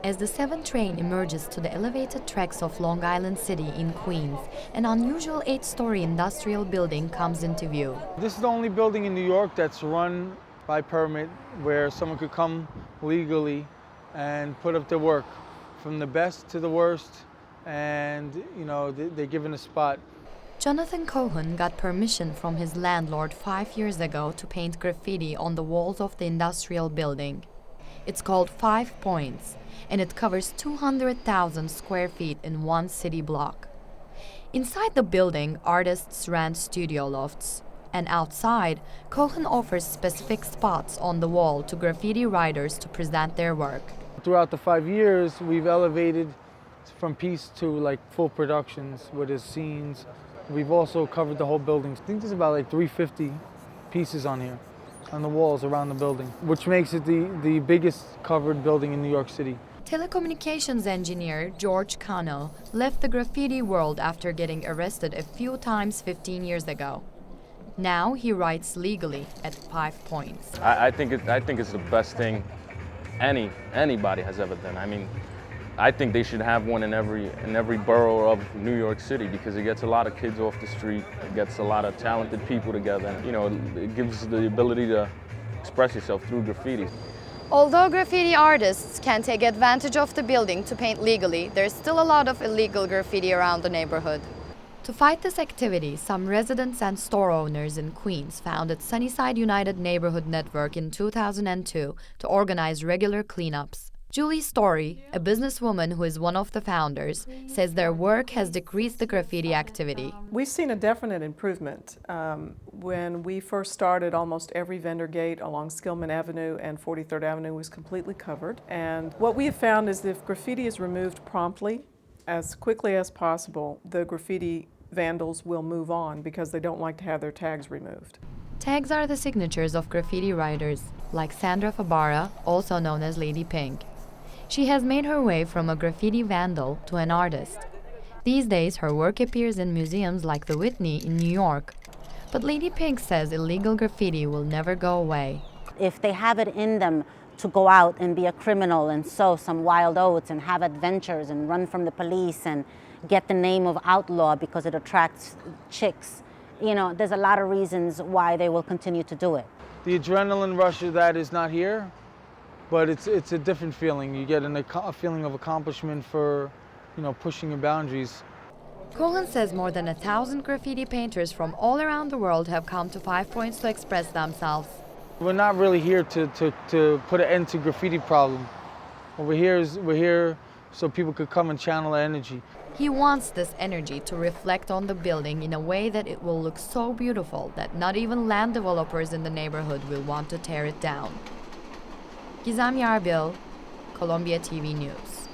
As the 7 train emerges to the elevated tracks of Long Island City in Queens, an unusual 8-story industrial building comes into view. This is the only building in New York that's run by permit, where someone could come legally and put up their work, from the best to the worst, and they're given a spot. Jonathan Cohen got permission from his landlord 5 years ago to paint graffiti on the walls of the industrial building. It's called Pointz, and it covers 200,000 square feet in one city block. Inside the building, artists rent studio lofts, and outside, Cohen offers specific spots on the wall to graffiti writers to present their work. Throughout the 5 years, we've elevated from piece to full productions where there's scenes. We've also covered the whole building. I think there's about 350 pieces on here, on the walls around the building, which makes it the biggest covered building in New York City. Telecommunications engineer George Cano left the graffiti world after getting arrested a few times 15 years ago. Now he writes legally at 5 Pointz. I think it's the best thing anybody has ever done. I mean, I think they should have one in every borough of New York City, because it gets a lot of kids off the street. It gets a lot of talented people together. It gives the ability to express yourself through graffiti. Although graffiti artists can take advantage of the building to paint legally, there's still a lot of illegal graffiti around the neighborhood. To fight this activity, some residents and store owners in Queens founded Sunnyside United Neighborhood Network in 2002 to organize regular cleanups. Julie Story, a businesswoman who is one of the founders, says their work has decreased the graffiti activity. We've seen a definite improvement. When we first started, almost every vendor gate along Skillman Avenue and 43rd Avenue was completely covered. And what we have found is that if graffiti is removed promptly, as quickly as possible, the graffiti vandals will move on because they don't like to have their tags removed. Tags are the signatures of graffiti writers, like Sandra Fabara, also known as Lady Pink. She has made her way from a graffiti vandal to an artist. These days, her work appears in museums like the Whitney in New York. But Lady Pink says illegal graffiti will never go away. If they have it in them to go out and be a criminal and sow some wild oats and have adventures and run from the police and get the name of outlaw because it attracts chicks, there's a lot of reasons why they will continue to do it. The adrenaline rush of that is not here, but it's a different feeling. You get a feeling of accomplishment for, pushing your boundaries. Cohen says more than 1,000 graffiti painters from all around the world have come to 5 Pointz to express themselves. We're not really here to put an end to graffiti problem. We're here so people could come and channel their energy. He wants this energy to reflect on the building in a way that it will look so beautiful that not even land developers in the neighborhood will want to tear it down. Gizem, Yarbil, Columbia TV News.